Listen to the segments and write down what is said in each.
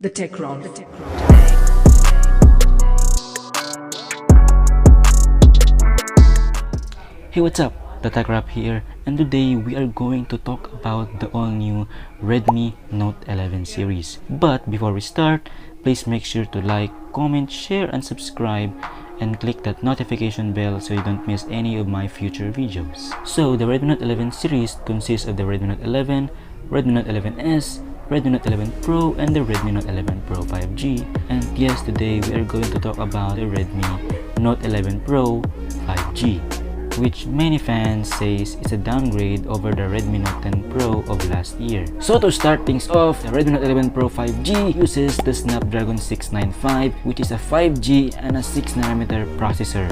The Tech Round. Hey, what's up? The Tech Wrap here, and today we are going to talk about the all-new Redmi Note 11 series. But before we start, please make sure to like, comment, share, and subscribe, and click that notification bell so you don't miss any of my future videos. So, the Redmi Note 11 series consists of the Redmi Note 11, Redmi Note 11S, Redmi Note 11 Pro, and the Redmi Note 11 Pro 5G. And yes, today we are going to talk about the Redmi Note 11 Pro 5G, which many fans says is a downgrade over the Redmi Note 10 Pro of last year. So to start things off, the Redmi Note 11 Pro 5G uses the Snapdragon 695, which is a 5G and a 6nm processor.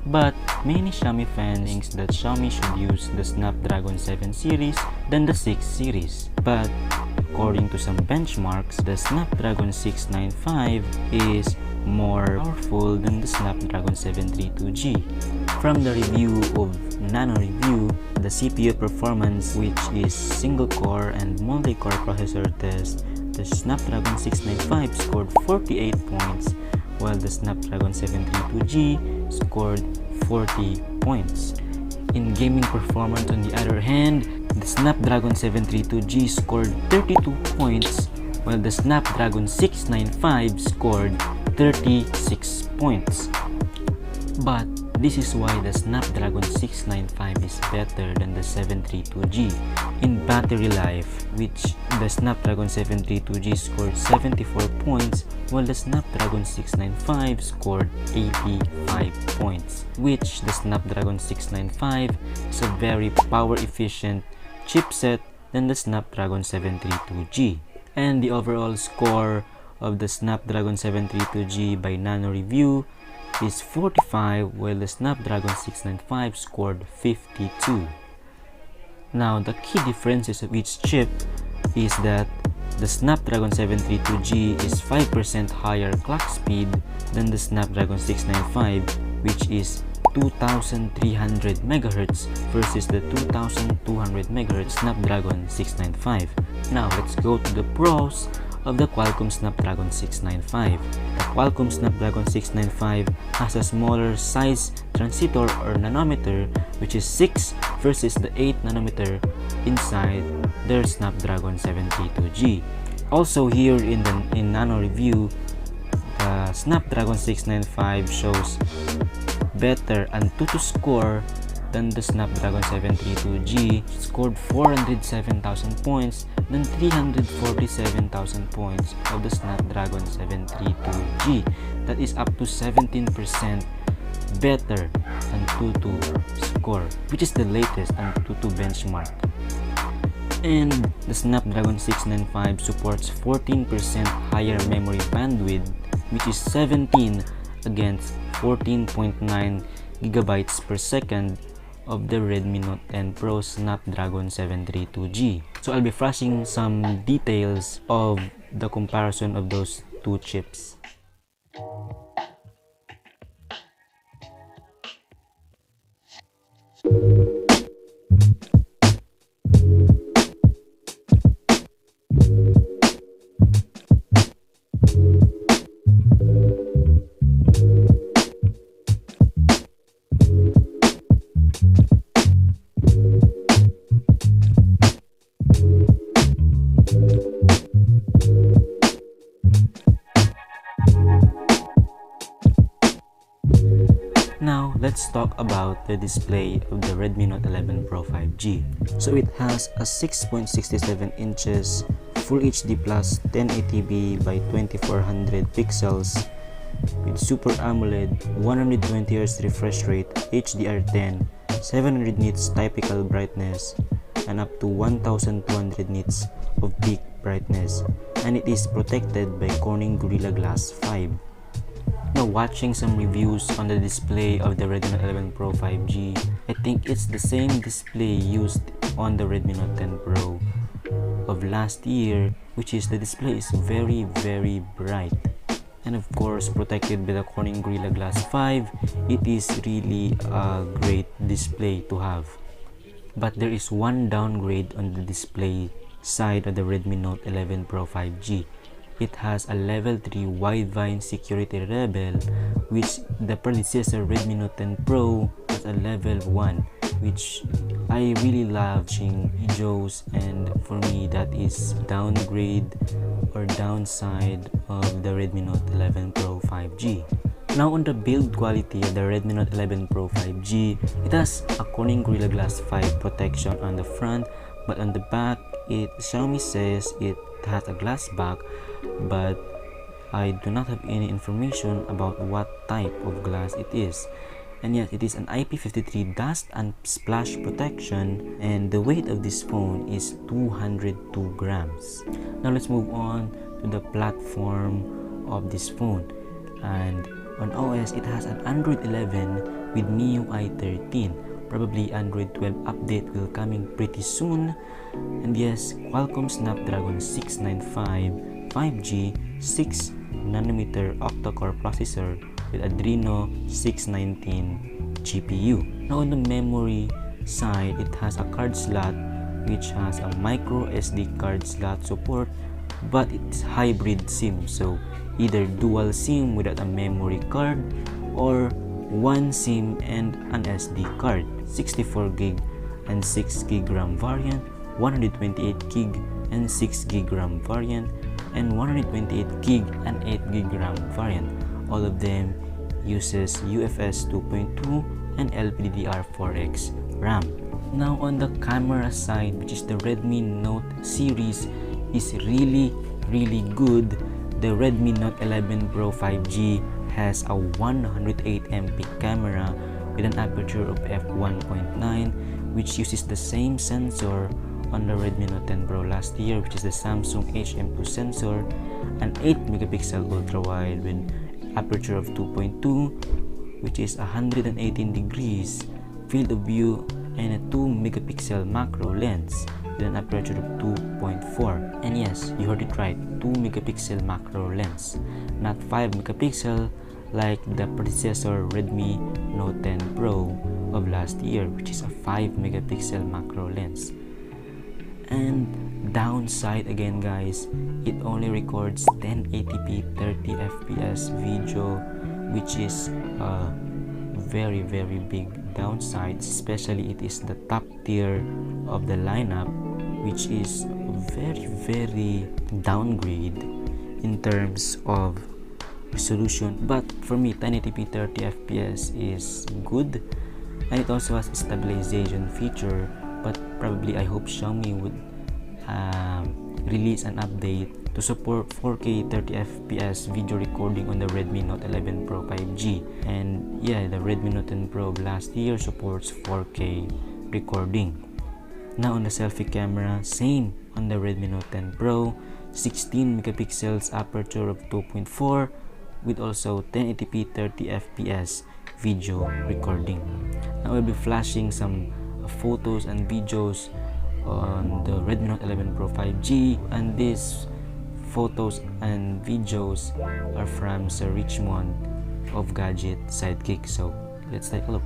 But many Xiaomi fans think that Xiaomi should use the Snapdragon 7 series than the 6 series. But according to some benchmarks, the Snapdragon 695 is more powerful than the Snapdragon 732G. From the review of Nano Review, the CPU performance, which is single-core and multi-core processor test, the Snapdragon 695 scored 48 points, while the Snapdragon 732G scored 40 points. In gaming performance, on the other hand, the Snapdragon 732G scored 32 points, while the Snapdragon 695 scored 36 points. But this is why the Snapdragon 695 is better than the 732G. In battery life, which the Snapdragon 732G scored 74 points, while the Snapdragon 695 scored 85 points, which the Snapdragon 695 is a very power efficient chipset than the Snapdragon 732G. And the overall score of the Snapdragon 732G by Nano Review is 45, while the Snapdragon 695 scored 52. Now, the key differences of each chip is that the Snapdragon 732G is 5% higher clock speed than the Snapdragon 695, which is 2300 MHz versus the 2200 MHz Snapdragon 695. Now, let's go to the pros of the Qualcomm Snapdragon 695. The Qualcomm Snapdragon 695 has a smaller size transistor or nanometer, which is 6 versus the 8nm inside their Snapdragon 732G. Also here in Nano Review, the Snapdragon 695 shows better Antutu score than the Snapdragon 732G, scored 407,000 points than 347,000 points of the Snapdragon 732G. That is up to 17% better Antutu score, which is the latest Antutu benchmark. And the Snapdragon 695 supports 14% higher memory bandwidth, which is 17 against 14.9 gigabytes per second of the Redmi Note 10 Pro Snapdragon 732G. So I'll be flashing some details of the comparison of those two chips. Now, let's talk about the display of the Redmi Note 11 Pro 5G. So it has a 6.67 inches Full HD Plus 1080p by 2400 pixels with Super AMOLED, 120Hz refresh rate, HDR10, 700 nits typical brightness, and up to 1200 nits of peak brightness, and it is protected by Corning Gorilla Glass 5. Now, watching some reviews on the display of the Redmi Note 11 Pro 5G, I think it's the same display used on the Redmi Note 10 Pro of last year, which is the display is very bright, and of course protected by the Corning Gorilla Glass 5. It is really a great display to have. But there is one downgrade on the display side of the Redmi Note 11 Pro 5G. it has a level 3 widevine security level, which the predecessor Redmi Note 10 Pro has a level 1, which I really love watching videos, and for me that is downgrade or downside of the Redmi Note 11 Pro 5G. Now on the build quality of the Redmi Note 11 Pro 5G, it has a Corning Gorilla Glass 5 protection on the front, but on the back, Xiaomi says it has a glass back, but I do not have any information about what type of glass it is. And yes, it is an IP53 dust and splash protection, and the weight of this phone is 202 grams. Now let's move on to the platform of this phone. And on OS, it has an Android 11 with MIUI 13. Probably Android 12 update will coming pretty soon. And yes, Qualcomm Snapdragon 695 5G 6nm octa-core processor with Adreno 619 GPU. Now on the memory side, it has a card slot which has a micro SD card slot support, but it's hybrid SIM, so either dual SIM without a memory card or one SIM and an SD card. 64GB and 6GB RAM variant, 128GB and 6GB RAM variant, and 128GB and 8GB RAM variant. All of them uses UFS 2.2 and LPDDR4X RAM. Now on the camera side, which is the Redmi Note series, is really good. The Redmi Note 11 Pro 5G has a 108MP camera with an aperture of f1.9, which uses the same sensor on the Redmi Note 10 Pro last year, which is the Samsung HM2 sensor, an 8MP ultra wide with aperture of 2.2, which is 118 degrees field of view, and a 2MP macro lens with an aperture of 2.4. And yes, you heard it right, 2MP macro lens, not 5MP like the predecessor Redmi Note 10 Pro of last year, which is a 5MP macro lens. And downside again guys, it only records 1080p 30fps video, which is a very big downside, especially it is the top tier of the lineup, which is very downgrade in terms of resolution. But for me, 1080p 30fps is good, and it also has a stabilization feature, but probably I hope Xiaomi would release an update to support 4K 30fps video recording on the Redmi Note 11 Pro 5G. And yeah, the Redmi Note 10 Pro of last year supports 4K recording. Now on the selfie camera, same on the Redmi Note 10 Pro, 16MP aperture of 2.4 with also 1080p 30fps video recording. Now I'll be flashing some photos and videos on the Redmi Note 11 Pro 5G, and these photos and videos are from Sir Richmond of Gadget Sidekick. So let's take a look.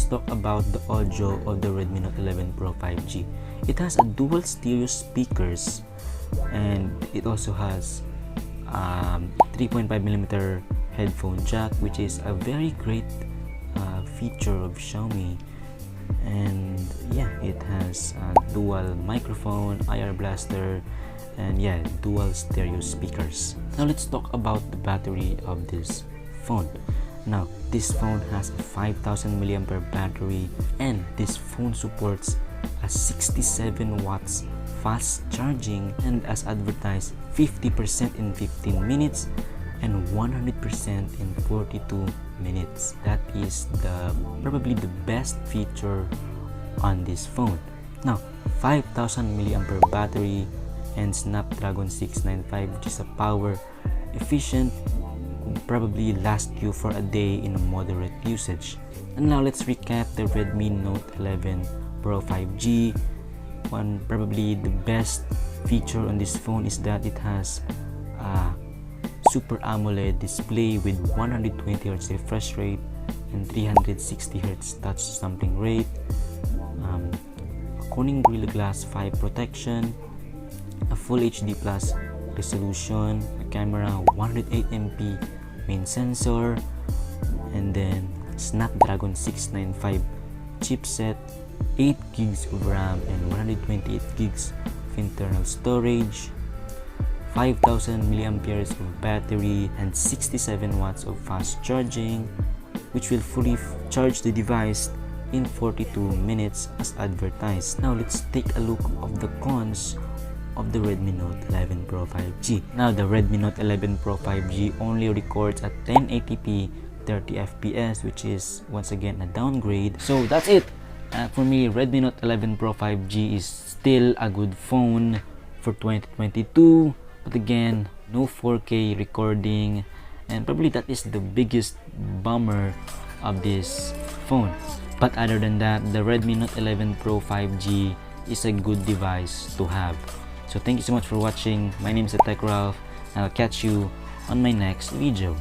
Talk about the audio of the Redmi Note 11 Pro 5G. It has a dual stereo speakers, and it also has 3.5mm headphone jack, which is a very great feature of Xiaomi. And yeah, it has a dual microphone, IR blaster, and yeah, dual stereo speakers. Now let's talk about the battery of this phone. Now, this phone has a 5000 mAh battery, and this phone supports a 67 watts fast charging, and as advertised, 50% in 15 minutes, and 100% in 42 minutes. That is probably the best feature on this phone. Now, 5000 milliampere battery and Snapdragon 695, which is a power efficient, probably last you for a day in a moderate usage. And now let's recap the Redmi Note 11 Pro 5G. Probably the best feature on this phone is that it has a Super AMOLED display with 120Hz refresh rate and 360Hz touch sampling rate, Corning Gorilla Glass 5 protection, a Full HD Plus resolution, a camera, 108MP main sensor, and then Snapdragon 695 chipset, 8 gigs of RAM and 128 gigs of internal storage, 5000 milliamperes of battery and 67 watts of fast charging, which will fully charge the device in 42 minutes as advertised. Now let's take a look of the cons of the Redmi Note 11 Pro 5G. Now the Redmi Note 11 Pro 5G only records at 1080p 30 fps, which is once again a downgrade. So that's it. For me, Redmi Note 11 Pro 5G is still a good phone for 2022, but again, no 4K recording, and probably that is the biggest bummer of this phone. But other than that, the Redmi Note 11 Pro 5G is a good device to have. So thank you so much for watching. My name is Tech Ralph, and I'll catch you on my next video.